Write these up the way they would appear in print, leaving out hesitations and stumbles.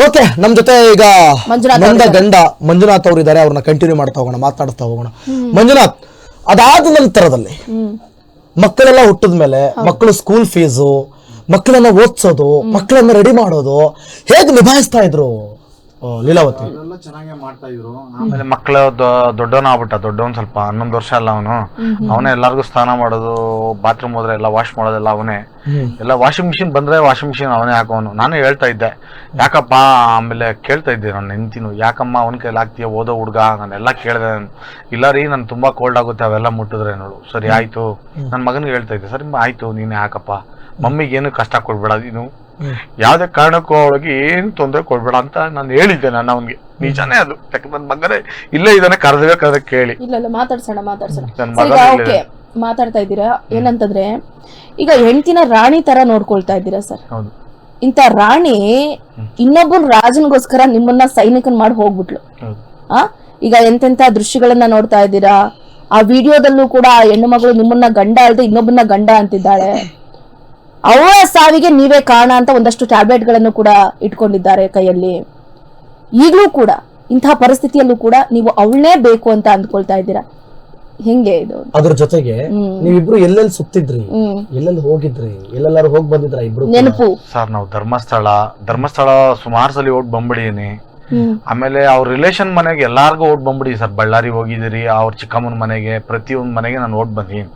Okay, ನಮ್ ಜೊತೆ ಈಗ ನಂದ ಗಂಡ ಮಂಜುನಾಥ್ ಅವರು ಇದ್ದಾರೆ. ಅವ್ರನ್ನ ಕಂಟಿನ್ಯೂ ಮಾಡ್ತಾ ಹೋಗೋಣ, ಮಾತಾಡ್ತಾ ಹೋಗೋಣ. ಮಂಜುನಾಥ್, ಅದಾದ ನಂತರದಲ್ಲಿ ಮಕ್ಕಳೆಲ್ಲ ಹುಟ್ಟಿದ ಮೇಲೆ ಮಕ್ಕಳು ಸ್ಕೂಲ್ ಫೀಸು, ಮಕ್ಕಳನ್ನ ಓದಿಸೋದು, ಮಕ್ಕಳನ್ನ ರೆಡಿ ಮಾಡೋದು ಹೇಗೆ ನಿಭಾಯಿಸ್ತಾ ಇದ್ರು ಲೀಲಾವತಿ? ಚೆನ್ನಾಗೇ ಮಾಡ್ತಾ ಇದ್ರು. ಆಮೇಲೆ ಮಕ್ಕಳು ದೊಡ್ಡವನ ಆಗ್ಬಿಟ್ಟ. ದೊಡ್ಡವನ್ ಸ್ವಲ್ಪ 11 ವರ್ಷ ಅಲ್ಲ ಅವನೇ ಎಲ್ಲಾರ್ಗು ಸ್ನಾನ ಮಾಡೋದು, ಬಾತ್ರೂಮ್ ಹೋದ್ರೆ ಎಲ್ಲ ವಾಶ್ ಮಾಡೋದೆಲ್ಲ ಅವನೇ. ಎಲ್ಲ ವಾಷಿಂಗ್ ಮಿಷಿನ್ ಬಂದ್ರೆ ವಾಷಿಂಗ್ ಮಿಷಿನ್ ಅವನೇ ಹಾಕೋನು. ನಾನು ಹೇಳ್ತಾ ಇದ್ದೆ ಯಾಕಪ್ಪ, ಆಮೇಲೆ ಕೇಳ್ತಾ ಇದ್ದೆ ನನ್ನ ಹೆಂಡ್ತಿನು, ಯಾಕಮ್ಮ ಅವನ ಕೈಲಿ ಆಗ್ತೀಯ ಓದೋ ಹುಡ್ಗ? ನಾನೆಲ್ಲ ಕೇಳಿದೆ. ಇಲ್ಲ ರೀ, ನನ್ ತುಂಬಾ ಕೋಲ್ಡ್ ಆಗುತ್ತೆ ಅವೆಲ್ಲ ಮುಟ್ಟಿದ್ರೆ ನೋಡು. ಸರಿ ಆಯ್ತು. ನನ್ನ ಮಗನಿಗೆ ಹೇಳ್ತಾ ಇದ್ದೆ, ಸರಿ ಆಯ್ತು ನೀನೇ ಹಾಕಪ್ಪ, ಮಮ್ಮಿಗೆ ಏನು ಕಷ್ಟ ಕೊಡ್ಬೇಡ, ನೀನು ಯಾವ್ದೇ ಕಾರಣಕ್ಕೂ ಅವಳಿಗೆ ಏನು ತೊಂದರೆ ಕೊಡ್ಬೇಡ ಅಂತ ನಾನು ಹೇಳಿದ್ದೆ. ನಾನು ಅವನ್ಗೆ ನಿಜಾನೇ ಅದು. ಯಾಕಂದ್ರೆ ನನ್ನ ಮಗನೇ ಇಲ್ಲೇ ಇದನ್ನೇ ಕರೆದಬೇಕಾದ್ರೆ ಕೇಳಿ. ಇಲ್ಲ ಮಾತಾಡ್ಸೋಣ. ಮಾತಾಡ್ತಾ ಇದ್ದೀರಾ ಏನಂತಂದ್ರೆ, ಈಗ ಹೆಂಡತಿನ ರಾಣಿ ತರ ನೋಡ್ಕೊಳ್ತಾ ಇದ್ದೀರಾ ಸರ್. ಇಂತ ರಾಣಿ ಇನ್ನೊಬ್ಬರು ರಾಜನ್ಗೋಸ್ಕರ ನಿಮ್ಮನ್ನ ಸೈನಿಕನ್ ಮಾಡಿ ಹೋಗ್ಬಿಟ್ಲು. ಈಗ ಎಂತೆಂತ ದೃಶ್ಯಗಳನ್ನ ನೋಡ್ತಾ ಇದ್ದೀರಾ. ಆ ವಿಡಿಯೋದಲ್ಲೂ ಕೂಡ ಹೆಣ್ಣು ಮಗಳು ನಿಮ್ಮನ್ನ ಗಂಡ ಅಲ್ದೆ ಇನ್ನೊಬ್ಬನ ಗಂಡ ಅಂತಿದ್ದಾಳೆ. ಅವಳ ಸಾವಿಗೆ ನೀವೇ ಕಾರಣ ಅಂತ ಒಂದಷ್ಟು ಟ್ಯಾಬ್ಲೆಟ್ ಗಳನ್ನು ಕೂಡ ಇಟ್ಕೊಂಡಿದ್ದಾರೆ ಕೈಯಲ್ಲಿ. ಈಗಲೂ ಕೂಡ ಇಂತಹ ಪರಿಸ್ಥಿತಿಯಲ್ಲೂ ಕೂಡ ನೀವು ಅವಳನ್ನೇ ಬೇಕು ಅಂತ ಅಂದ್ಕೊಳ್ತಾ ಇದ್ದೀರಾ. ಹೆಂಗೆ ಇದು? ಅದ್ರ ಜೊತೆಗೆ ನೀವಿಬ್ರು ಎಲ್ಲೆಲ್ಲಿ ಸುತ್ತಿದ್ರಿ, ಎಲ್ಲೆಲ್ಲಿ ಹೋಗಿದ್ರಿ, ಎಲ್ಲೆಲ್ಲಾರು ಹೋಗಿ ಬಂದಿದ್ರ ಇಬ್ರು? ನೆನಪು ಸರ್, ನಾವು ಧರ್ಮಸ್ಥಳ ಸುಮಾರು ಸಲ ಓಟ್ ಬಂದ್ಬಿಡಿದೀನಿ. ಆಮೇಲೆ ಅವ್ರ ರಿಲೇಷನ್ ಮನೆಗೆ ಎಲ್ಲಾರ್ಗು ಓಟ್ ಬಂದ್ಬಿಡಿ ಸರ್. ಬಳ್ಳಾರಿ ಹೋಗಿದ್ದೀರಿ, ಅವ್ರ ಚಿಕ್ಕಮ್ಮನ ಮನೆಗೆ, ಪ್ರತಿಯೊಂದ್ ಮನೆಗೆ ನಾನು ಓಟ್ ಬಂದೀನಿ.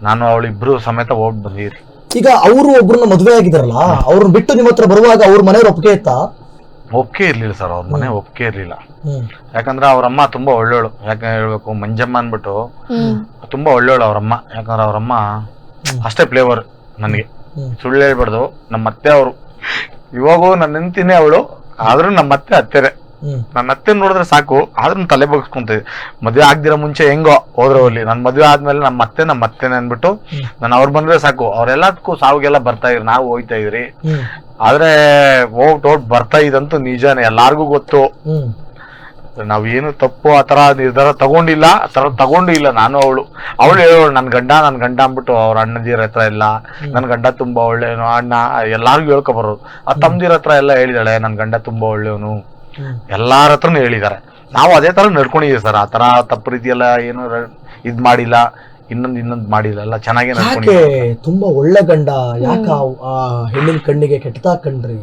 ನಾನು ಅವಳಿಬ್ರು ಸಮೇತ ಓಟ್ ಬಂದಿರಿ. ಈಗ ಅವರು ಒಬ್ರನ್ನ ಮದುವೆ ಆಗಿದಾರಲ್ಲ, ಅವ್ರನ್ನ ಬಿಟ್ಟು ನಿಮ್ಮ ಹತ್ರ ಬರುವಾಗ ಅವ್ರ ಮನೆಯವ್ರ ಒಪ್ಪಿಗೆ ಇತ್ತಾ? ಒಪ್ಪಿಗೆ ಇರ್ಲಿಲ್ಲ ಸರ್, ಅವ್ರ ಮನೆ ಒಪ್ಪಿಗೆ ಇರ್ಲಿಲ್ಲ. ಯಾಕಂದ್ರೆ ಅವ್ರಮ್ಮ ತುಂಬಾ ಒಳ್ಳೆಯವಳು. ಯಾಕೆ ಹೇಳ್ಬೇಕು, ಮಂಜಮ್ಮ ಅನ್ಬಿಟ್ಟು ತುಂಬಾ ಒಳ್ಳೆಯವಳು ಅವ್ರಮ್ಮ. ಯಾಕಂದ್ರೆ ಅವ್ರಮ್ಮ ಅಷ್ಟೇ ಫ್ಲೇವರ್ ನನಗೆ. ಸುಳ್ಳು ಹೇಳ್ಬಾರ್ದು, ನಮ್ಮ ಅತ್ತೆ ಅವರು ಇವಾಗೂ ನನ್ನ ಹೆಂಡ್ತಿನೇ ಅವಳು, ಆದ್ರೂ ನಮ್ಮ ಅತ್ತೆ ಹತ್ತೆರೆ. ನನ್ನ ಅತ್ತೆ ನೋಡಿದ್ರೆ ಸಾಕು, ಆದ್ರೂ ತಲೆ ಬಗ್ಸ್ಕೊಂತ. ಮದ್ವೆ ಆಗ್ದಿರ ಮುಂಚೆ ಹೆಂಗೋ ಹೋದ್ರೆ ಹೋಗ್ಲಿ, ನನ್ ಮದ್ವೆ ಆದ್ಮೇಲೆ ನಮ್ಮ ಅತ್ತೆನೆ ಅನ್ಬಿಟ್ಟು ನಾನು ಅವ್ರು ಬಂದ್ರೆ ಸಾಕು. ಅವ್ರೆಲ್ಲದಕ್ಕೂ ಸಾವಿಗೆಲ್ಲ ಬರ್ತಾ ಇದ್ರಿ, ನಾವು ಹೋಯ್ತಾ ಇದ್ರಿ. ಆದ್ರೆ ಓಟ್ ಬರ್ತಾ ಇದಂತೂ ನಿಜಾನೇ, ಎಲ್ಲಾರ್ಗು ಗೊತ್ತು. ನಾವೇನು ತಪ್ಪು ಆತರ ನಿರ್ಧಾರ ತಗೊಂಡಿಲ್ಲ, ತಗೊಂಡು ಇಲ್ಲ. ನಾನು ಅವಳು ಹೇಳೋಳು ನನ್ ಗಂಡ ಅಂದ್ಬಿಟ್ಟು ಅವ್ರ ಅಣ್ಣದಿರ ಹತ್ರ ಎಲ್ಲ ನನ್ ಗಂಡ ತುಂಬಾ ಒಳ್ಳೆಯವನು, ಅಣ್ಣ ಎಲ್ಲಾರ್ಗು ಹೇಳ್ಕೊ ಬರೋದು. ಆ ತಮ್ದಿರ ಹತ್ರ ಎಲ್ಲ ಹೇಳಿದಾಳೆ ನನ್ ಗಂಡ ತುಂಬಾ ಒಳ್ಳೆಯವನು, ಎಲ್ಲಾರ ಹತ್ರನು ಹೇಳಿದಾರೆ. ನಾವು ಅದೇ ತರ ನಡ್ಕೊಂಡಿದೀವಿ ಸರ್. ಆ ತರ ತಪ್ಪು ರೀತಿ ಎಲ್ಲ ಏನು ಇದ್ ಮಾಡಿಲ್ಲ, ಇನ್ನೊಂದ್ ಮಾಡಿಲ್ಲ, ಎಲ್ಲ ಚೆನ್ನಾಗೇ ನಡ್ಕೊಂಡಿದ್ದೀವಿ. ತುಂಬಾ ಒಳ್ಳೆ ಗಂಡ, ಯಾಕ ಆ ಹೆಣ್ಣಿನ ಕಣ್ಣಿಗೆ ಕೆಟ್ಟದ ಕಂಡ್ರಿ?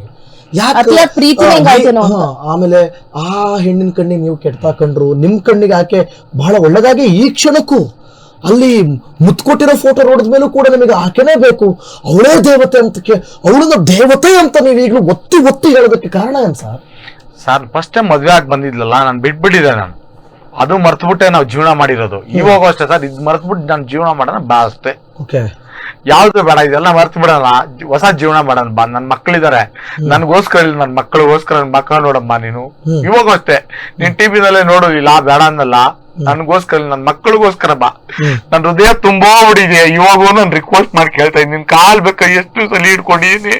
ಆಮೇಲೆ ಆ ಹೆಣ್ಣಿನ ಕಣ್ಣಿಗೆ ನೀವು ಕೆಟ್ಟದ ಕಂಡ್ರು, ನಿಮ್ ಕಣ್ಣಿಗೆ ಆಕೆ ಬಹಳ ಒಳ್ಳೆದಾಗಿ ಈ ಕ್ಷಣಕ್ಕೂ ಅಲ್ಲಿ ಮುತ್ಕೊಟ್ಟಿರೋ ಫೋಟೋ ನೋಡಿದ ಮೇಲೂ ಕೂಡ ನಿಮಗೆ ಆಕೆನೇ ಬೇಕು, ಅವಳೇ ದೇವತೆ ಅಂತ, ಅವಳನ್ನ ದೇವತೆ ಅಂತ ನೀವು ಈಗಲೂ ಒತ್ತಿ ಹೇಳೋದಕ್ಕೆ ಕಾರಣ ಏನ್ ಸರ್? ಸರ್, ಫಸ್ಟ್ ಟೈಮ್ ಮದ್ವೆ ಆಗಿ ಬಂದಿದ್ಲಲ್ಲ, ನಾನು ಬಿಟ್ಬಿಟ್ಟಿದ್ದೆ. ನಾನು ಅದು ಮರ್ತ್ಬಿಟ್ಟೆ ನಾವು ಜೀವನ ಮಾಡಿರೋದು. ಇವಾಗ ಅಷ್ಟೇ ಸರ್, ಇದು ಮರ್ತ್ಬಿಟ್ಟು ನಾನು ಜೀವನ ಮಾಡೋಣ ಬಾ ಅಷ್ಟೇ. ಯಾವ್ದು ಬೇಡ, ಇದೆಲ್ಲ ಮರ್ತ್ ಬಿಡೋಣ, ಹೊಸ ಜೀವನ ಮಾಡೋಣ ಬಾ. ನನ್ ಮಕ್ಳಿದಾರೆ, ನನ್ಗೋಸ್ಕರ ಇಲ್ಲ, ನನ್ ಮಕ್ಕಳಿಗೋಸ್ಕರ ನನ್ ಮಕ್ಕಳ ನೋಡಮ್ಮ ನೀನು. ಇವಾಗ ಅಷ್ಟೇ, ನೀನ್ ಟಿವಿನಲ್ಲೇ ನೋಡೋದಿಲ್ಲ, ಬೇಡ ಅನ್ನಲ್ಲ. ನನ್ಗೋಸ್ಕರ, ನನ್ ಮಕ್ಕಳಿಗೋಸ್ಕರ ಬಾ. ನನ್ ಹೃದಯ ತುಂಬಾ ಹೊಡಿದೆ. ಇವಾಗೂ ನಾನು ರಿಕ್ವೆಸ್ಟ್ ಮಾಡಿ ಕೇಳ್ತಾ ಇದ್ದೀನಿ, ನಿನ್ ಕಾಲ್ ಬೇಕಾ ಎಷ್ಟು ಸಲ ಹಿಡ್ಕೊಂಡಿದೀನಿ,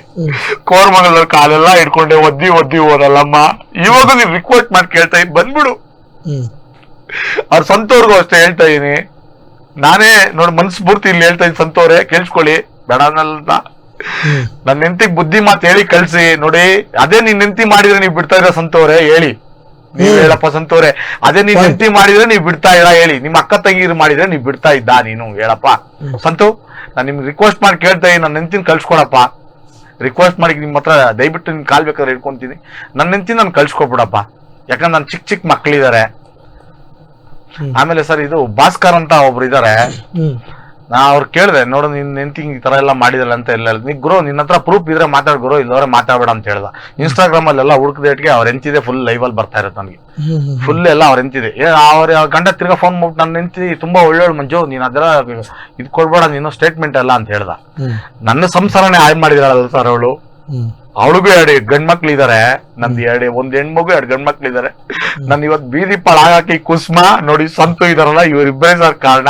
ಕೋರ್ಮಂಗಲ ಕಾಲೆಲ್ಲ ಹಿಡ್ಕೊಂಡೆ, ಒದ್ದಿ ಹೋದಲ್ಲಮ್ಮ. ಇವಾಗ ನೀನ್ ರಿಕ್ವೆಸ್ಟ್ ಮಾಡಿ ಕೇಳ್ತಾ ಇದ್ದೀನಿ, ಬಂದ್ಬಿಡು. ಅವ್ರ ಸ್ವಂತವ್ರಿಗೂ ಅಷ್ಟೇ ಹೇಳ್ತಾ ಇದೀನಿ. ನಾನೇ ನೋಡಿ ಮನಸ್ಫೂರ್ತಿ ಇಲ್ಲಿ ಹೇಳ್ತಾ ಇದ್ದೀನಿ, ಸಂತೋರೆ ಕೇಳಿಸ್ಕೊಳ್ಳಿ, ಬೇಡ ಅನ್ನಲ್ಲ. ನನ್ನ ಹೆಂಡತಿಗೆ ಬುದ್ಧಿ ಮಾತು ಹೇಳಿ ಕಳ್ಸಿ. ನೋಡಿ, ಅದೇ ನಿನ್ ಹೆಂಡತಿ ಮಾಡಿದ್ರೆ ನೀವ್ ಬಿಡ್ತಾ ಇರೋ ಸಂತೋರೆ, ಹೇಳಿ ನೀವ್ ಹೇಳಪ್ಪ ಸಂತೋರೆ. ಅದೇ ನೀನ್ ಹೆಂಡತಿ ಮಾಡಿದ್ರೆ ನೀವ್ ಬಿಡ್ತಾ ಇಲ್ಲ, ಹೇಳಿ. ನಿಮ್ಮ ಅಕ್ಕ ತಂಗಿರು ಮಾಡಿದ್ರೆ ನೀವ್ ಬಿಡ್ತಾ ಇದ್ದ ನೀನು, ಹೇಳಪ್ಪ ಸಂತು. ನಾನ್ ನಿಮ್ಗೆ ರಿಕ್ವೆಸ್ಟ್ ಮಾಡಿ ಕೇಳ್ತಾ ಇದ್ದೀನಿ, ನನ್ನ ಹೆಂಡತಿನ ಕಳ್ಸ್ಕೊಡಪ್ಪ. ರಿಕ್ವೆಸ್ಟ್ ಮಾಡಿ ನಿಮ್ ಹತ್ರ ದಯವಿಟ್ಟು ನಿನ್ ಕಾಲ್ ಬೇಕಾದ್ರೆ ಇಟ್ಕೊಂತೀನಿ, ನನ್ನ ಹೆಂಡತಿ ನಾನು ಕಳ್ಸ್ಕೊಬಿಡಪ್ಪ. ಯಾಕಂದ್ರೆ ನನ್ ಚಿಕ್ಕ ಮಕ್ಳಿದಾರೆ. ಆಮೇಲೆ ಸರ್, ಇದು ಭಾಸ್ಕರ್ ಅಂತ ಒಬ್ರು ಇದಾರೆ. ನಾ ಅವ್ರು ಕೇಳಿದೆ, ನೋಡು ನಿನ್ ಹೆಂಡತಿ ಈ ತರ ಎಲ್ಲ ಮಾಡಿದಲ್ಲ ಅಂತ ಎಲ್ಲ. ನೀ ಗುರು, ನಿನ್ನ ಹತ್ರ ಪ್ರೂಫ್ ಇದ್ರೆ ಮಾತಾಡ್ ಗುರು, ಇಲ್ಲವ್ರೆ ಮಾತಾಡ್ಬೇಡ ಅಂತ ಹೇಳ್ದ. ಇನ್ಸ್ಟಾಗ್ರಾಮ್ ಅಲ್ಲೆಲ್ಲ ಹುಡುಕದೇಟ್ಗೆ ಅವ್ರ ಹೆಂಡತಿದೆ ಫುಲ್ ಲೈವ್ ಅಲ್ಲಿ ಬರ್ತಾ ಇರುತ್ತೆ ನನಗೆ. ಫುಲ್ ಎಲ್ಲ ಅವ್ರ ಹೆಂಡತಿದೆ. ಅವ್ರ ಗಂಡ ತಿರ್ಗಾ ಫೋನ್ ಮಾಡ್ಬಿಟ್ಟು, ನನ್ನ ಹೆಂಡತಿ ತುಂಬಾ ಒಳ್ಳೆಯವಳು ಮಂಜು, ನೀನ್ ಅದೆಲ್ಲ ಇದ್ ಕೊಡ್ಬೇಡ ನೀನು ಸ್ಟೇಟ್ಮೆಂಟ್ ಎಲ್ಲ ಅಂತ ಹೇಳ್ದ. ನನ್ನ ಸಂಸಾರನೇ ಹಾಳು ಮಾಡಿದ್ರಲ್ಲ ಸರ್ ಅವಳು. ಅವಳಿಗೂ 2 ಗಂಡ್ಮಕ್ಳಿದಾರೆ, ನಂದು ಒಂದ್ ಹೆಣ್ಮಗು 2 ಗಂಡ್ಮಕ್ಳಿದಾರೆ. ನನ್ ಇವತ್ ಬೀದಿ ಪಾಳ ಹಾಕಿ ಕುಸುಮ ನೋಡಿ ಸಂತು ಇದಾರಲ್ಲ, ಇವರಿಬ್ಬರೇ ಸರ್ ಕಾರಣ.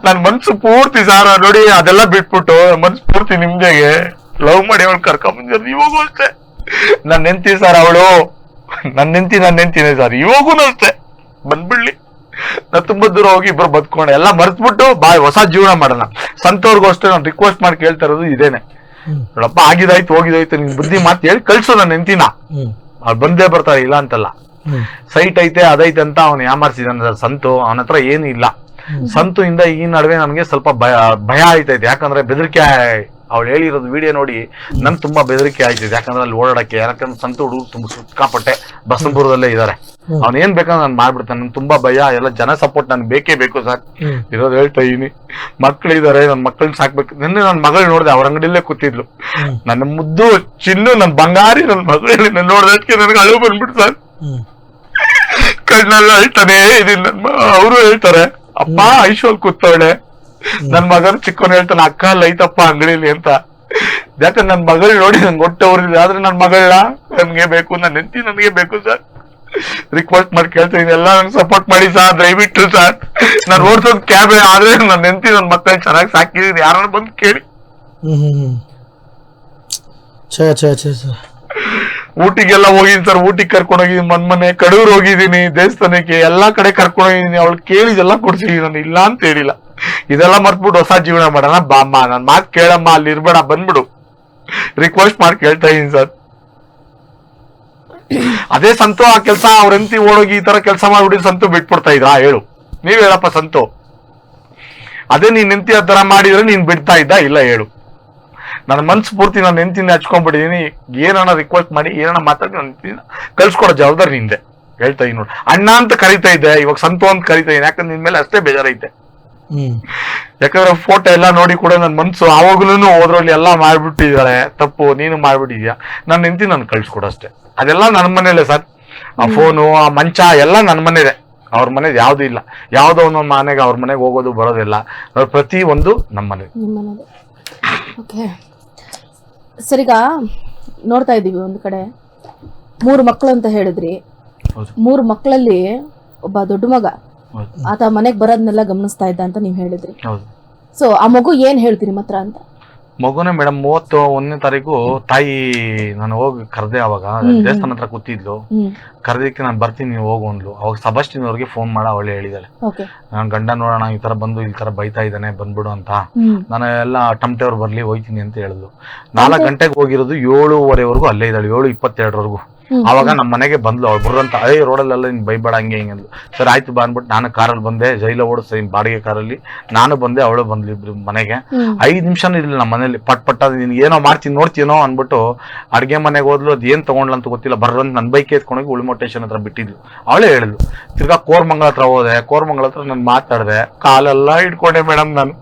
ನನ್ ಮನ್ಸು ಪೂರ್ತಿ ಸಾರ್ ನೋಡಿ, ಅದೆಲ್ಲ ಬಿಟ್ಬಿಟ್ಟು ಮನ್ಸು ಪೂರ್ತಿ ನಿಮ್ದೆಗೆ ಲವ್ ಮಾಡಿ ಅವಳು ಕರ್ಕೊಂಡ್ ಇವಾಗೂ ಅಷ್ಟೇ. ನನ್ನ ಹೆಂಡತಿ ಸರ್ ಅವಳು, ನನ್ನ ಹೆಂಡತಿನೇ ಸರ್, ಇವಾಗೂ ಅಷ್ಟೇ. ಬಂದ್ಬಿಡ್ಲಿ, ನಾ ತುಂಬಾ ದೂರ ಹೋಗಿ ಇಬ್ರು ಬದ್ಕೊಂಡೆ, ಎಲ್ಲ ಮರ್ತ್ಬಿಟ್ಟು ಹೊಸ ಜೀವನ ಮಾಡೋಣ. ಸಂತೋರ್ಗೂ ಅಷ್ಟೇ ನಾನು ರಿಕ್ವೆಸ್ಟ್ ಮಾಡಿ ಕೇಳ್ತಾ ಇರೋದು ಇದೇನೆ. ನೋಡಪ್ಪ ಆಗಿದಾಯ್ತು ಹೋಗಿದಾಯ್ತು ನಿನ್ ಬುದ್ಧಿ ಮಾತು ಹೇಳಿ ಕಳ್ಸು ನನ್ನ ಹೆಂಡತಿನ, ಅವ್ರು ಬಂದೇ ಬರ್ತಾರೆ ಇಲ್ಲ ಅಂತಲ್ಲ. ಸೈಟ್ ಐತೆ ಅದೈತೆ ಅಂತ ಅವ್ನು ಯಾಮಾರ್ಸಿದಾನ ಸಂತು, ಅವನ ಹತ್ರ ಏನು ಇಲ್ಲ. ಸಂತು ಇಂದ ಈ ನಡುವೆ ನನ್ಗೆ ಸ್ವಲ್ಪ ಭಯ ಆಯ್ತೈತೆ, ಯಾಕಂದ್ರೆ ಬೆದರಿಕೆ ಅವಳು ಹೇಳಿರೋದು ವಿಡಿಯೋ ನೋಡಿ ನನ್ ತುಂಬಾ ಬೆದರಿಕೆ ಆಯ್ತಿದೆ. ಯಾಕಂದ್ರೆ ಅಲ್ಲಿ ಓಡಾಡಕ್ಕೆ, ಯಾಕಂದ್ರೆ ಸಂತು ಹುಡುಗರು ತುಂಬಾ ಸಿಕ್ಕಾಪಟ್ಟೆ ಬಸಂಪುರದಲ್ಲೇ ಇದಾರೆ. ಅವ್ನ ಏನ್ ಬೇಕಂದ್ರೆ ನಾನು ಮಾಡ್ಬಿಡ್ತಾನೆ. ನನ್ ತುಂಬಾ ಭಯ, ಎಲ್ಲ ಜನ ಸಪೋರ್ಟ್ ನನ್ಗೆ ಬೇಕೇ ಬೇಕು ಸರ್. ಇರೋದು ಹೇಳ್ತಾ ಇದೀನಿ, ಮಕ್ಳಿದಾರೆ, ನನ್ ಮಕ್ಳನ್ನ ಸಾಕ್ಬೇಕು. ನಿನ್ನೆ ನನ್ ಮಗಳು ನೋಡಿದೆ, ಅವ್ರ ಅಂಗಡಿಯಲ್ಲೇ ಕೂತಿದ್ಲು. ನನ್ನ ಮುದ್ದು ಚಿನ್ನು, ನನ್ ಬಂಗಾರಿ, ನನ್ ಮಗಳು ನೋಡಿದಕ್ಕೆ ನನ್ಗೆ ಅಳು ಬಂದ್ಬಿಟ್ಟು ಸರ್, ಕಣ್ಣೆಲ್ಲ ಹೇಳ್ತಾನೆ ಇದೀನಿ. ಅವರು ಹೇಳ್ತಾರೆ ಅಪ್ಪ ಐಶ್ವಲ್ ಕೂತವಳೆ, ನನ್ ಮಗನ ಚಿಕ್ಕವನ್ ಹೇಳ್ತಾನೆ ಅಕ್ಕ ಅಲ್ಲ ಐತಪ್ಪ ಅಂಗಡಿಲಿ ಅಂತ. ಯಾಕಂದ್ರೆ ನನ್ ಮಗಳು ನೋಡಿ ನಂಗೆ ಹೊಟ್ಟೆ ಉರಿದಿದೆ. ಆದ್ರೆ ನನ್ ಮಗಳನ್ನ ನನ್ಗೆ ಬೇಕು, ನನ್ ಹೆಂಡತಿ ನನಗೆ ಬೇಕು ಸರ್. ರಿಕ್ವೆಸ್ಟ್ ಮಾಡಿ ಕೇಳ್ತೀನಿ, ಎಲ್ಲ ನನ್ಗೆ ಸಪೋರ್ಟ್ ಮಾಡಿ ಸರ್, ದಯವಿಟ್ಟು ಸರ್. ನಾನು ಓಡಿಸೋದ್ ಕ್ಯಾಬ್, ಆದ್ರೆ ನನ್ ಹೆಂಡತಿ ನನ್ ಮಕ್ಕಳು ಚೆನ್ನಾಗಿ ಸಾಕಿದೀನಿ, ಯಾರನ್ನ ಬಂದು ಕೇಳಿ. ಊಟಿಗೆಲ್ಲ ಹೋಗಿದ್ದೀನಿ ಸರ್, ಊಟಿಗೆ ಕರ್ಕೊಂಡು ಹೋಗಿದ್ದೀನಿ, ಮೊನ್ನೆ ಕಡೂರ್ ಹೋಗಿದ್ದೀನಿ, ದೇವಸ್ಥಾನಕ್ಕೆ ಎಲ್ಲಾ ಕಡೆ ಕರ್ಕೊಂಡು ಹೋಗಿದ್ದೀನಿ. ಅವಳು ಕೇಳಿದೆಲ್ಲ ಕೊಡ್ಸಿದೀನಿ, ನಾನು ಇಲ್ಲ ಅಂತ ಹೇಳಿಲ್ಲ. ಇದೆಲ್ಲ ಮರ್ತ್ಬಿಟ್ಟು ಹೊಸ ಜೀವನ ಮಾಡೋಣ ಬಾಮ್ಮ, ನನ್ ಮಾತು ಕೇಳಮ್ಮ, ಅಲ್ಲಿ ಇರ್ಬೇಡ, ಬಂದ್ಬಿಡು, ರಿಕ್ವೆಸ್ಟ್ ಮಾಡಿ ಕೇಳ್ತಾ ಇದೀನಿ ಸರ್. ಅದೇ ಸಂತು ಆ ಕೆಲ್ಸ ಅವ್ರ ಹೆಂಡತಿ ಓಡೋಗಿ ಈ ತರ ಕೆಲಸ ಮಾಡ್ಬಿಟ್ಟು ಸಂತು ಬಿಟ್ಬಿಡ್ತಾ ಇದ್ರಾ ಹೇಳು, ನೀವ್ ಹೇಳಪ್ಪ ಸಂತು. ಅದೇ ನೀನ್ ಹೆಂಡತಿ ಆ ತರ ಮಾಡಿದ್ರೆ ನೀನ್ ಬಿಡ್ತಾ ಇದ್ದ ಇಲ್ಲ ಹೇಳು. ನನ್ನ ಮನ್ಸು ಪೂರ್ತಿ ನಾನು ಹೆಂಡತಿನ ಹಚ್ಕೊಂಡ್ಬಿಟ್ಟಿದೀನಿ. ಏನನ್ನ ರಿಕ್ವೆಸ್ಟ್ ಮಾಡಿ ಏನನ್ನ ಮಾತಾಡಿ ನನ್ನ ಹೆಂಡತಿನ ಕಳ್ಸ್ಕೊಡೋ ಜವಾಬ್ದಾರಿ ನಿಂದೆ. ಹೇಳ್ತಾ ಇದ್ದೀನಿ ನೋಡಿ, ಅಣ್ಣ ಅಂತ ಕರಿತಾ ಇದ್ದೆ, ಇವಾಗ ಸಂತು ಅಂತ ಕರಿತಾ ಇದ್ದೀನಿ. ಯಾಕಂದ್ರೆ ನಿನ್ ಮೇಲೆ ಅಷ್ಟೇ ಬೇಜಾರೈತೆ. ಯಾಕಂದ್ರೆ ಫೋಟೋ ಎಲ್ಲ ನೋಡಿ ಕೂಡ ನನ್ ಮನ್ಸು ಆವಾಗ್ಲೂ ಹೋದ್ರಲ್ಲಿ ಎಲ್ಲಾ ಮಾಡ್ಬಿಟ್ಟಿದಾಳೆ, ತಪ್ಪು ನೀನು ಮಾಡ್ಬಿಟ್ಟಿದ್ಯಾ, ನನ್ನ ಹೆಂಡತಿ ನನ್ ಕಳ್ಸ್ಕೊಡಷ್ಟೇ. ಅದೆಲ್ಲ ನನ್ನ ಮನೇಲೆ ಸರ್. ಆ ಫೋನು, ಆ ಮಂಚ ಎಲ್ಲ ನನ್ನ ಮನೇದೆ, ಅವ್ರ ಮನೇದು ಯಾವ್ದು ಇಲ್ಲ. ಯಾವ್ದೋ ಒಂದೊಂದು ಮನೆಗೆ ಅವ್ರ ಮನೆಗೆ ಹೋಗೋದು ಬರೋದಿಲ್ಲ, ಪ್ರತಿ ಒಂದು ನಮ್ಮ ಮನೆ. ಓಕೆ ಸರ್, ಈಗ ನೋಡ್ತಾ ಇದೀವಿ ಒಂದ್ ಕಡೆ 3 ಮಕ್ಕಳು ಅಂತ ಹೇಳಿದ್ರಿ. 3 ಮಕ್ಕಳಲ್ಲಿ ಒಬ್ಬ ದೊಡ್ಡ ಮಗ, ಆತ ಮನೆಗ್ ಬರೋದ್ನೆಲ್ಲ ಗಮನಿಸ್ತಾ ಇದ್ದ ಅಂತ ನೀವ್ ಹೇಳಿದ್ರಿ. ಸೊ ಆ ಮಗು ಏನ್ ಹೇಳ್ತೀರಿ ಮಾತ್ರ ಅಂತ? ಮಗುನೇ ಮೇಡಮ್ 31ನೇ ತಾರೀಕು ತಾಯಿ ನಾನು ಹೋಗಿ ಕರ್ದೆ. ಅವಾಗ ದೇವಸ್ಥಾನ ಹತ್ರ ಕೂತಿದ್ಲು, ಕರ್ದಕ್ಕೆ ನಾನು ಬರ್ತೀನಿ ಹೋಗು ಅಂದ್ಲು. ಅವಾಗ ಸಬಾಸ್ಟಿನ್ ಅವ್ರಿಗೆ ಫೋನ್ ಮಾಡ ಅವಳು ಹೇಳಿದಾಳೆ, ನಾನು ಗಂಡ ನೋಡೋಣ ಈ ತರ ಬಂದು ಈ ತರ ಬೈತಾ ಇದ್ದಾನೆ ಬಂದ್ಬಿಡು ಅಂತ. ನಾನು ಎಲ್ಲ ಟಮಟೆ ಅವ್ರು ಬರ್ಲಿ ಹೋಯ್ತೀನಿ ಅಂತ ಹೇಳಿದ್ಲು. 4 ಗಂಟೆಗೆ ಹೋಗಿರೋದು 7:15ವರೆಗೂ ಅಲ್ಲೇ ಇದ್ದಾಳೆ, 7:22ವರೆಗೂ. ಅವಾಗ ನಮ್ಮ ಮನೆಗೆ ಬಂದ್ಲು. ಅವ್ಳು ಬರಂತ ರೋಡಲ್ಲೆಲ್ಲ ನಿನ್ ಬೈಬೇಡ ಹಂಗೆ ಹಿಂಗೆ ಅಂದ್ಲು. ಸರ್ ಆಯ್ತು ಬಾ ಅನ್ಬಿಟ್ಟು ನಾನು ಕಾರಲ್ಲಿ ಬಂದೆ, ಜೈಲ ಓಡಿಸ್ತೀನಿ ಬಾಡಿಗೆ ಕಾರಲ್ಲಿ. ನಾನು ಬಂದೆ, ಅವಳು ಬಂದ್ಲು, ಇಬ್ರು ಮನೆಗೆ. 5 ನಿಮಿಷನೂ ಇರ್ಲಿಲ್ಲ ನಮ್ಮ ಮನೇಲಿ. ಪಟ್ ನಿನ್ ಏನೋ ಮಾಡ್ತೀನಿ ನೋಡ್ತೀನೋ ಅನ್ಬಿಟ್ಟು ಅಡ್ಗೆ ಮನೆಗೆ ಹೋದ್ಲು. ಅದ್ ಏನ್ ತಗೊಂಡ್ಲ ಅಂತ ಗೊತ್ತಿಲ್ಲ, ಬರ್ರಂತ ನನ್ ಬೈಕ್ ಎತ್ಕೊಂಡೋಗಿ ಉಳಿಮೋ ಸ್ಟೇಷನ್ ಹತ್ರ ಬಿಟ್ಟಿದ್ಲು. ಅವಳೇ ಹೇಳಿದ್ಲು. ತಿರ್ಗಾ ಕೋರ್ಮಂಗಲ ಹತ್ರ ಹೋದೆ, ಕೋರ್ಮಂಗಲ ಹತ್ರ ನಾನು ಮಾತಾಡ್ದೆ, ಕಾಲೆಲ್ಲ ಹಿಡ್ಕೊಂಡೆ ಮೇಡಮ್. ನಾನು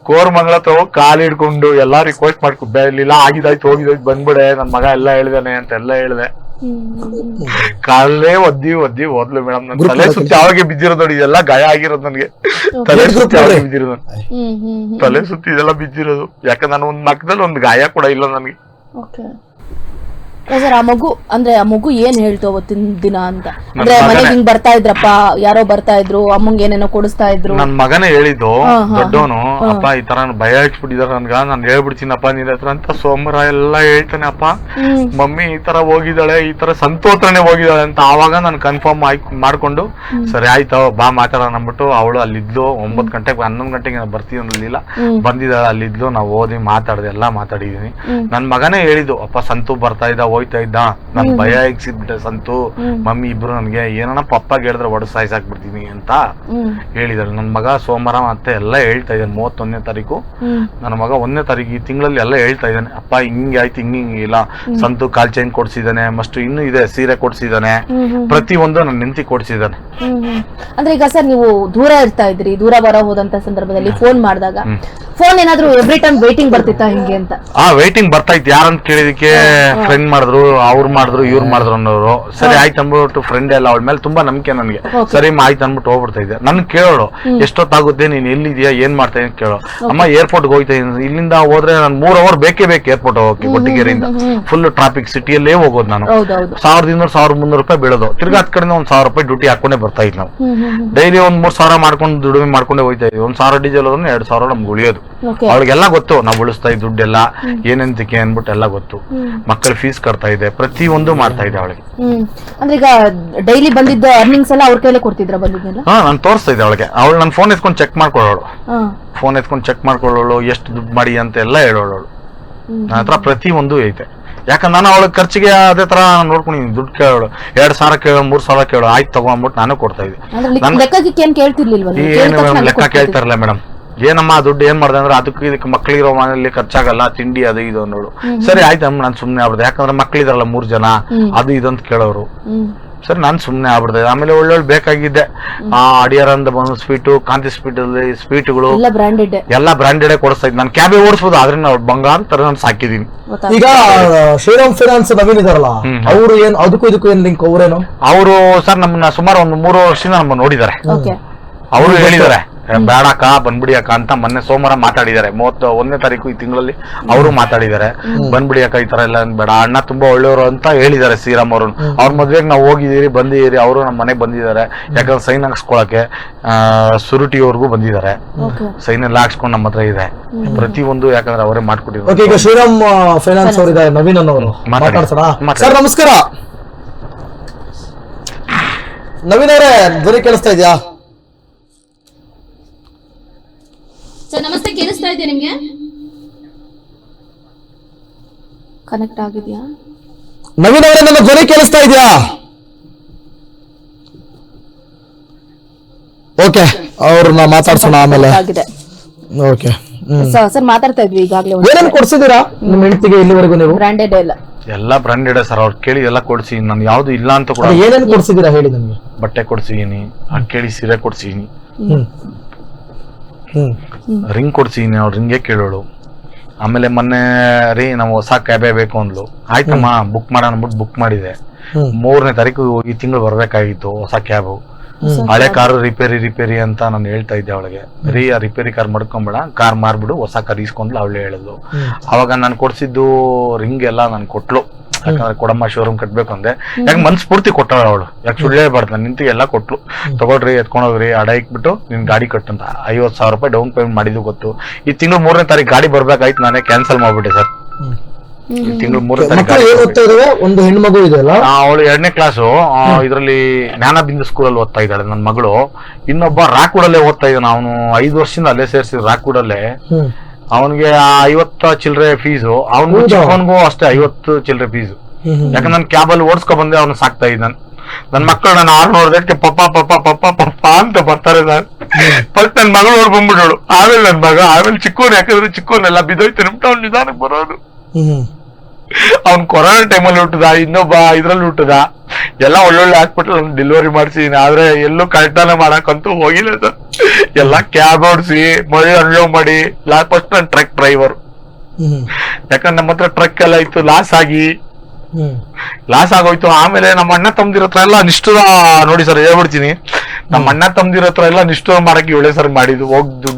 ಕೋರ್ಮಂಗಲ ಹತ್ರ ಹೋಗಿ ಕಾಲು ಹಿಡ್ಕೊಂಡು ಎಲ್ಲಾ ರಿಕ್ವೆಸ್ಟ್ ಮಾಡ್ಕೊಳ್ಲಿಲ್ಲ, ಆಗಿದಾಯ್ತು ಹೋಗಿದಾಯ್ತು ಬಂದ್ಬಿಡೆ, ನನ್ ಮಗ ಎಲ್ಲ ಹೇಳಿದಾನೆ ಅಂತ ಎಲ್ಲ ಹೇಳಿದೆ. ಕಾಲೇ ಒದ್ದಿ ಹೋದ್ಲು ಮೇಡಮ್. ನನ್ ತಲೆ ಸುತ್ತಿ ಅವಾಗೆ ಬಿದ್ದಿರೋದು ನೋಡಿ, ಇದೆಲ್ಲ ಗಾಯ ಆಗಿರೋದು ನನ್ಗೆ. ತಲೆ ಸುತ್ತಿ ಅವಾಗ ಬಿದ್ದಿರೋದು, ತಲೆ ಸುತ್ತಿ ಇದೆಲ್ಲ ಬಿದ್ದಿರೋದು. ಯಾಕಂದ್ರೆ ನಾನು ಒಂದ್ ಮಕ್ಕದಲ್ಲಿ ಒಂದ್ ಗಾಯ ಕೂಡ ಇಲ್ಲ ನನ್ಗೆ. ಸರ್ ಆ ಮಗು ಏನ್ ಹೇಳ್ತು ಅವತ್ತಿನ ದಿನ ಅಂತ? ಅಂದ್ರೆ ಮನೆಗೆ ಹಿಂಗ್ ಬರ್ತಾ ಇದ್ರಪ್ಪ, ಯಾರೋ ಬರ್ತಾ ಇದ್ರು, ಅಮ್ಮಂಗ್ ಏನೇನೋ ಕೊಡಿಸ್ತಾ ಇದ್ರು. ನನ್ ಮಗನೇ ಹೇಳಿದ್ದು ದೊಡ್ಡವನು, ಅಪ್ಪ ಈ ತರ ಭಯ ಇಟ್ಬಿಟ್ಟಿದಾರ ನನ್ಗ, ನಾನು ಹೇಳ್ಬಿಡ್ತೀನಪ್ಪ ನಿನ್ ಹತ್ರ ಅಂತ. ಸೋಮವಾರ ಎಲ್ಲಾ ಹೇಳ್ತಾನೆ, ಅಪ್ಪ ಮಮ್ಮಿ ಈ ತರ ಹೋಗಿದ್ದಾಳೆ, ಈ ತರ ಸಂತೋತ್ರನೇ ಹೋಗಿದ್ದಾಳೆ ಅಂತ. ಆವಾಗ ನಾನು ಕನ್ಫರ್ಮ್ ಮಾಡ್ಕೊಂಡು ಸರಿ ಆಯ್ತು ಬಾ ಮಾತಾಡೋಣ ಅಂದ್ಬಿಟ್ಟು ಅವಳು ಅಲ್ಲಿದ್ಲು. 9 ಗಂಟೆಗೆ 11 ಗಂಟೆಗೆ ಬರ್ತೀವಿ ಅನ್ನಲಿಲ್ಲ, ಬಂದಿದ್ದಾಳೆ, ಅಲ್ಲಿದ್ಲು. ನಾವು ಓದಿ ಮಾತಾಡ್ದೆ, ಎಲ್ಲಾ ಮಾತಾಡಿದೀನಿ. ನನ್ ಮಗನೇ ಹೇಳಿದ್ದು, ಅಪ್ಪ ಸಂತು ಬರ್ತಾ ಇದ್ದ ಹೋಯ್ತಾ ಇದ್ದ, ನನ್ ಭಯ ಇಕ್ಸಿದ್ಬಿಟ್ಟೆ ಸಂತು, ಮಮ್ಮಿ ಇಬ್ರು ನನ್ಗೆ ಏನನ್ನ ಪಪ್ಪಾಗ ಹೇಳಿದ್ರೆ ಒಡ ಸಾಯಿಸಾಕ್ಬಿಡ್ತೀನಿ ಅಂತ ಹೇಳಿದಾರೆ. ನನ್ ಮಗ ಸೋಮವಾರ ಮತ್ತೆ ಎಲ್ಲ ಹೇಳ್ತಾ ಇದ್ದಾನೆ. 31ನೇ ತಾರೀಕು ನನ್ನ ಮಗ 1ನೇ ತಾರೀಕು ಈ ತಿಂಗಳಲ್ಲಿ ಎಲ್ಲ ಹೇಳ್ತಾ ಇದ್ದಾನೆ, ಅಪ್ಪ ಹಿಂಗೆ ಆಯ್ತು ಹಿಂಗಿಲ್ಲ, ಸಂತು ಕಾಲ್ ಚೈನ್ ಕೊಡ್ಸಿದಾನೆ, ಮಸ್ಟ್ ಇನ್ನು ಇದೆ ಸೀರೆ ಕೊಡ್ಸಿದಾನೆ, ಪ್ರತಿ ಒಂದು ನನ್ನ ನಿಂತಿ ಕೊಡ್ಸಿದಾನೆ. ಅಂದ್ರೆ ಈಗ ಸರ್ ನೀವು ದೂರ ಇರ್ತಾ ಇದ್ರಿ, ದೂರ ಬರ ಹೋದಂತ ಸಂದರ್ಭದಲ್ಲಿ ಫೋನ್ ಮಾಡಿದಾಗ ಫೋನ್ ಏನಾದ್ರು ಎವ್ರಿ ಟೈಮ್ ವೇಟಿಂಗ್ ಬರ್ತಿತ್ತಾ ಹಿಂಗೆ ಅಂತ? ವೇಟಿಂಗ್ ಬರ್ತಾ ಇತ್ತು. ಯಾರಂತ ಕೇಳಿದಕ್ಕೆ ಫ್ರೆಂಡ್ ಮಾಡಿದ್ರು, ಅವ್ರು ಮಾಡಿದ್ರು, ಇವ್ರು ಮಾಡಿದ್ರು ಅನ್ನೋರು. ಸರಿ ಆಯ್ತು ಅಂದ್ಬಿಟ್ಟು ಫ್ರೆಂಡ್ ಎಲ್ಲ ಅವಳ ಮೇಲೆ ತುಂಬಾ ನಂಬಿಕೆ ನನ್ಗೆ. ಸರಿ ಆಯ್ತು ಅಂದ್ಬಿಟ್ಟು ಹೋಗ್ಬಿಡ್ತಾ ಇದ್ದೆ. ನನ್ ಕೇಳೋಳು, ಎಷ್ಟೊತ್ತಾಗುತ್ತೆ, ನೀನ್ ಎಲ್ಲಿದ್ಯಾ, ಏನ್ ಮಾಡ್ತಾ ಅಂತ ಕೇಳೋ. ಅಮ್ಮ ಏರ್ಪೋರ್ಟ್ ಹೋಗ್ತಾ ಇದ್ದೀನಿ, ಇಲ್ಲಿಂದ ಹೋದ್ರೆ ನಾನು 3 ಅವರ್ ಬೇಕೇ ಬೇಕು ಏರ್ಪೋರ್ಟ್ ಹೋಗಕ್ಕೆ. ಕೊಟ್ಟಿಗೆರೆಯಿಂದ ಫುಲ್ ಟ್ರಾಫಿಕ್ ಸಿಟಿಯಲ್ಲೇ ಹೋಗೋದು ನಾನು. 1200-1300 ರೂಪಾಯಿ ಬೀಳೋದು. ತಿರ್ಗಾ ಹತ್ ಕಡೆಯಿಂದ 1000 ರೂಪಾಯಿ ಡ್ಯೂಟಿ ಹಾಕೊಂಡೇ ಬರ್ತಾ ಇದ್ ನಾವು. ಡೈಲಿ ಒಂದ್ 3000 ಮಾಡ್ಕೊಂಡು ದುಡಿಮೆ ಮಾಡ್ಕೊಂಡೇ ಹೋಗ್ತಾ ಇದ್ವಿ. 1000 ಡೀಸೆಲ್ ಹೋದ್ರೆ 2000 ನಮ್ಗೆ ಉಳಿಯೋದು. ಅವಳಿಗೆಲ್ಲ ಗೊತ್ತು ನಾವು ಉಳಿಸ್ತಾ ಇದ್ ದುಡ್ಡೆಲ್ಲ ಏನೆಂತಕ್ಕೆ ಅನ್ಬಿಟ್ಟು ಎಲ್ಲ ಗೊತ್ತು. ಮಕ್ಕಳ ಫೀಸ್ ಕಟ್ತಾ ಇದೆ, ಪ್ರತಿ ಒಂದು ಮಾಡ್ತಾ ಇದೆ ಅವಳಿಗೆ. ಅಂದ್ರೆ ಈಗ ಡೈಲಿ ಬಂದಿದ್ದ ಅರ್ನಿಂಗ್ಸ್ ಎಲ್ಲ ಅವ್ರ ಕೈಲೇ ಕೊಡ್ತಿದ್ರ ಬಂದಿದ್ದೆಲ್ಲ? ನಾನು ತೋರಿಸ್ತಾ ಇದ್ದೆ ಅವಳಿಗೆ. ಅವಳು ನನ್ನ ಫೋನ್ ಎತ್ಕೊಂಡು ಚೆಕ್ ಮಾಡ್ಕೊಳ್ಳೋಳು, ಫೋನ್ ಎತ್ಕೊಂಡು ಚೆಕ್ ಮಾಡ್ಕೊಳ್ಳೋಳು, ಎಷ್ಟು ದುಡ್ಡು ಮಾಡಿ ಅಂತ ಎಲ್ಲ ಹೇಳೋಳು. ನನ್ನ ಹತ್ರ ಪ್ರತಿ ಒಂದು ಐತೆ. ಯಾಕಂದ್ರೆ ನಾನು ಅವಳ ಖರ್ಚಿಗೆ ಅದೇ ತರ ನೋಡ್ಕೊಂಡಿದ್ದೀನಿ. ದುಡ್ಡು ಕೇಳೋಳು 2,000 ಕೇಳೋ 3,000 ಕೇಳೋ ಆಯ್ತು ತಗೊಂಡ್ಬಿಟ್ಟು ನಾನು ಕೊಡ್ತಾ ಇದ್ದೆ. ಏನು ಲೆಕ್ಕ ಕೇಳ್ತಾರಲ್ಲ ಮೇಡಮ್, ಏನಮ್ಮ ದುಡ್ಡು ಏನ್ ಮಾಡ್ದೆ ಅಂದ್ರೆ ಇದಕ್ಕೆ ಮಕ್ಳಿರೋ ಮನೇಲಿ ಖರ್ಚಾಗಲ್ಲ, ತಿಂಡಿ ಅದು ಇದು ನೋಡು. ಸರಿ ಆಯ್ತಮ್ಮ ನಾನು ಸುಮ್ನೆ ಆಗ್ಬಿಡ್ದೆ. ಯಾಕಂದ್ರೆ ಮಕ್ಳಿದಾರಲ್ಲ 3 ಜನ, ಅದು ಇದು ಅಂತ ಕೇಳೋರು. ಸರಿ ನಾನು ಸುಮ್ನೆ ಆಗ್ಬಿಡ್ದೆ. ಆಮೇಲೆ ಒಳ್ಳೊಳ್ಳೆ ಬೇಕಾಗಿದ್ದೆ ಅಡಿಯಾರಂದ ಬಂದು ಸ್ವೀಟು, ಕಾಂತಿ ಸ್ವೀಟ್ಗಳು ಎಲ್ಲ ಬ್ರಾಂಡೆಡ್ ಕೊಡಿಸ್ತಾ ಇದ್ದೆ. ನಾನು ಕ್ಯಾಬೆ ಓಡಿಸ್ಬೋದು, ಆದ್ರೆ ನಾವು ಬಂಗಾರ ತರ ನಾನು ಸಾಕಿದೀನಿ. ಈಗ ಶ್ರೀರಾಮ್ ಫೈನಾನ್ಸ್ ನವೀನ್ ಇದಾರಲ್ಲ, ಅವರು ಏನ್ ಅದಕ್ಕೂ ಇದಕ್ಕೂ ಏನ್ ಲಿಂಕ್? ಅವರೇನು ಅವರು ಸರ್ ನಮ್ಮನ್ನ ಸುಮಾರು ಒಂದು 3 ವರ್ಷದಿಂದ ನಮ್ಮ ನೋಡಿದ್ದಾರೆ. ಅವರು ಹೇಳಿದ್ದಾರೆ ಬೇಡಕ್ಕ ಬಂದ್ಬಿಡಿ ಅಕ್ಕ ಅಂತ. ಮೊನ್ನೆ ಸೋಮವಾರ ಮಾತಾಡಿದ್ದಾರೆ, 31ನೇ ತಾರೀಕು ಈ ತಿಂಗಳಲ್ಲಿ ಅವರು ಮಾತಾಡಿದ್ದಾರೆ. ಬಂದ್ಬಿಡಿ ಅಕ್ಕ, ಈ ತರ ಎಲ್ಲ ಬೇಡ, ಅಣ್ಣ ತುಂಬಾ ಒಳ್ಳೆಯವರು ಅಂತ ಹೇಳಿದ್ದಾರೆ ಶ್ರೀರಾಮ್ ಅವರು. ಅವ್ರ ಮದ್ವೆಗೆ ನಾವು ಹೋಗಿದ್ದೀರಿ, ಬಂದಿದ್ದೀರಿ, ಅವರು ನಮ್ಮ ಮನೆಗೆ ಬಂದಿದ್ದಾರೆ. ಯಾಕಂದ್ರೆ ಸೈನ್ ಹಾಕ್ಸ್ಕೊಳಕ್ಕೆ ಸುರುಟಿಯವ್ರಿಗೂ ಬಂದಿದ್ದಾರೆ. ಸೈನ್ ಎಲ್ಲ ಹಾಕ್ಸ್ಕೊಂಡು ನಮ್ಮ ಹತ್ರ ಇದೆ ಪ್ರತಿಯೊಂದು, ಯಾಕಂದ್ರೆ ಅವರೇ ಮಾಡ್ಕೊಟ್ಟಿದ್ದಾರೆ. ಈಗ ಶ್ರೀರಾಮ್ ಫೈನಾನ್ಸ್ ಅವರು ಇದ್ದಾರೆ, ನವೀನ್ ಅನ್ನೋರು ಮಾತಾಡ್ಸೋಣ. ಸರ್ ನಮಸ್ಕಾರ. ನವೀನ್ ಅವರೇ ಧ್ವನಿ ಕೇಳಿಸ್ತಾ ಇದೆಯಾ? ಸರ್ ನಮಸ್ತೆ, ಕೇಳಿಸ್ತಾ ಇದೆಯಾ ನಿಮ್ಗೆ? ಕನೆಕ್ಟ್ ಆಗಿದೆಯಾ? ನವೀನ್ ಅವರೇ ನನ್ನ ಧ್ವನಿ ಕೇಳಿಸ್ತಾ ಇದೆಯಾ? ಓಕೆ, ಅವ್ರನ್ನ ಮಾತಾಡ್ಸೋಣ ಆಮೇಲೆ. ಓಕೆ ಸರ್ ಮಾತಾಡ್ತಾ ಇದ್ವಿ ಈಗಾಗಲೇ. ಏನೇನು ಕೊಡ್ಸಿದೀರಾ ನಿಮ್ಮ ಹೆಂಡತಿಗೆ ಇಲ್ಲಿವರೆಗೂ ನೀವು? ಬ್ರಾಂಡೆಡ್ ಎಲ್ಲ ಬ್ರಾಂಡೆಡ್ ಸರ್. ಅವ್ರು ಕೇಳಿ ಎಲ್ಲ ಕೊಡ್ಸಿ, ನಾನು ಯಾವ್ದು ಇಲ್ಲ ಅಂತ ಕೂಡ. ಏನೇನು ಕೊಡ್ಸಿದೀರಾ ಹೇಳಿ ನನಗೆ? ಬಟ್ಟೆ ಕೊಡ್ಸಿದೀನಿ, ಕೇಳಿ ಸೀರೆ ಕೊಡ್ಸಿದೀನಿ, ರಿಂಗ್ ಕೊಡ್ಸಿದೀನಿ. ಅವ್ರು ರಿಂಗೇ ಕೇಳೋಳು. ಆಮೇಲೆ ಮೊನ್ನೆ ರೀ ನಾವು ಹೊಸ ಕ್ಯಾಬೇ ಬೇಕು ಅಂದ್ಲು. ಆಯ್ತಮ್ಮ ಬುಕ್ ಮಾಡೋಣ ಅಂದ್ಬಿಟ್ಟು ಬುಕ್ ಮಾಡಿದೆ. 3ನೇ ತಾರೀಕು ಈ ತಿಂಗಳು ಬರ್ಬೇಕಾಗಿತ್ತು ಹೊಸ ಕ್ಯಾಬು. ಹಳೆ ಕಾರು ರಿಪೇರಿ ಅಂತ ನಾನು ಹೇಳ್ತಾ ಇದ್ದೆ ಅವಳಿಗೆ. ಆ ರಿಪೇರಿ ಕಾರ್ ಮಾಡ್ಕೊಂಬೇಡ, ಕಾರ್ ಮಾರ್ಬಿಡು, ಹೊಸ ಕಾರ್ ಇಸ್ಕೊಂಡ್ಲು ಅವಳು ಹೇಳಿದ್ಲು. ಅವಾಗ ನಾನು ಕೊಡ್ಸಿದ್ದು ರಿಂಗ್ ಎಲ್ಲ ನಾನು ಕೊಟ್ಲು. ಯಾಕಂದ್ರೆ ಕೊಡಮ್ಮ ಶೋರೂಮ್ ಕಟ್ಬೇಕು ಅಂದೆ. ಯಾಕೆ ಮನ್ಸ್ಫೂರ್ತಿ ಕೊಟ್ಟಾಳ ಅವಳು, ಯಾಕೆ ಸುಳ್ಳೇಬಾರ್ದು. ನಾನು ನಿಂತು ಎಲ್ಲ ಕೊಟ್ಲು. ತಗೊಳ್ರಿ ಎತ್ಕೊಂಡೋಗ್ರಿ, ಅಡ ಇಕ್ಬಿಟ್ಟು ನಿನ್ ಗಾಡಿ ಕಟ್ಟಂತ 50,000 ರೂಪಾಯಿ ಡೌನ್ ಪೇಮೆಂಟ್ ಮಾಡಿದ್ದು ಗೊತ್ತು. ಈ ತಿಂಗಳು 3ನೇ ತಾರೀಕು ಗಾಡಿ ಬರ್ಬೇಕಾಯ್ತು, ನಾನೇ ಕ್ಯಾನ್ಸಲ್ ಮಾಡ್ಬಿಟ್ಟೆ ಸರ್. ಈ ತಿಂಗಳು 3ನೇ ತಾರೀಕು. ಒಂದು ಹೆಣ್ಮಗು ಇದೆಯಲ್ಲ, ಅವಳು 2ನೇ ಕ್ಲಾಸು. ಇದ್ರಲ್ಲಿ ಜ್ಞಾನಬಿಂದು ಸ್ಕೂಲಲ್ಲಿ ಓದ್ತಾ ಇದ್ದಾಳೆ ನನ್ನ ಮಗಳು. ಇನ್ನೊಬ್ಬ ರಾಕ್ವುಡಲ್ಲೇ ಓದ್ತಾ ಇದ್ದಾನೆ. ಅವನು 5 ವರ್ಷದಿಂದ ಅಲ್ಲೇ ಸೇರಿಸಿದ್ರು ರಾಕ್ವುಡಲ್ಲೇ. ಅವನಿಗೆ 50 ಚಿಲ್ಲರೆ ಫೀಸು. ಅವನಿಗೂ ಅಷ್ಟೇ 50 ಚಿಲ್ಲರೆ ಫೀಸು. ಯಾಕಂದ್ರೆ ನಾನು ಕ್ಯಾಬಲ್ಲಿ ಓಡಿಸ್ಕೊ ಬಂದೆ, ಅವನು ಸಾಕ್ತಾ ಇದ್ದ. ನನ್ ಮಕ್ಕಳು ನಾನು 600 ಪಪ್ಪ ಪಪ್ಪ ಪಪ್ಪ ಪಪ್ಪ ಅಂತ ಬರ್ತಾರೆ ಸರ್. ಫಸ್ಟ್ ನನ್ ಮಗಳು ನೋಡ್ ಬಂದ್ಬಿಡೋಳು, ಆಮೇಲೆ ನನ್ ಮಗ, ಆಮೇಲೆ ಚಿಕ್ಕೋನ್. ಯಾಕಂದ್ರೆ ಚಿಕ್ಕೋನೆಲ್ಲ ಬಿದ್ದೋಯ್ತು ನಿಮ್ಟ ಅವ್ನು ನಿಧಾನಕ್ಕೆ ಬರೋದು. ಅವ್ನ್ ಕೊರೋನಾ ಟೈಮಲ್ಲಿ ಹುಟ್ಟದ, ಇನ್ನೊಬ್ಬ ಇದ್ರಲ್ಲಿ ಹುಟ್ಟದ. ಎಲ್ಲ ಒಳ್ಳೊಳ್ಳೆ ಹಾಸ್ಪಿಟಲ್ ಡೆಲಿವರಿ ಮಾಡ್ಸಿದೀನಿ. ಆದ್ರೆ ಎಲ್ಲೂ ಕರೆಕ್ಟಾನ ಮಾಡಕ್ಕಂತೂ ಹೋಗಿಲ್ಲ ಸರ್. ಎಲ್ಲ ಕ್ಯಾಬ್ ಓಡಿಸಿ ಮಳೆ ಅನ್ಲೋ ಮಾಡಿ. ಫಸ್ಟ್ ನಾನು ಟ್ರಕ್ ಡ್ರೈವರ್. ಯಾಕಂದ್ರೆ ನಮ್ಮ ಹತ್ರ ಟ್ರಕ್ ಎಲ್ಲ ಇತ್ತು, ಲಾಸ್ ಆಗೋಯ್ತು. ಆಮೇಲೆ ನಮ್ಮ ಅಣ್ಣ ತಮ್ಮದಿರ ಹತ್ರ ಎಲ್ಲ ನಿಷ್ಠುರ ನೋಡಿ ಸರ್, ಹೇಳ್ಬಿಡ್ತೀನಿ. ನಮ್ಮ ಅಣ್ಣ ತಮ್ಮದಿರ ಹತ್ರ ಎಲ್ಲ ನಿಷ್ಠುರ ಮಾಡಕ್ಕೆ 7 ಸರ್ ಮಾಡಿದ್ದು ಹೋಗ್ದು.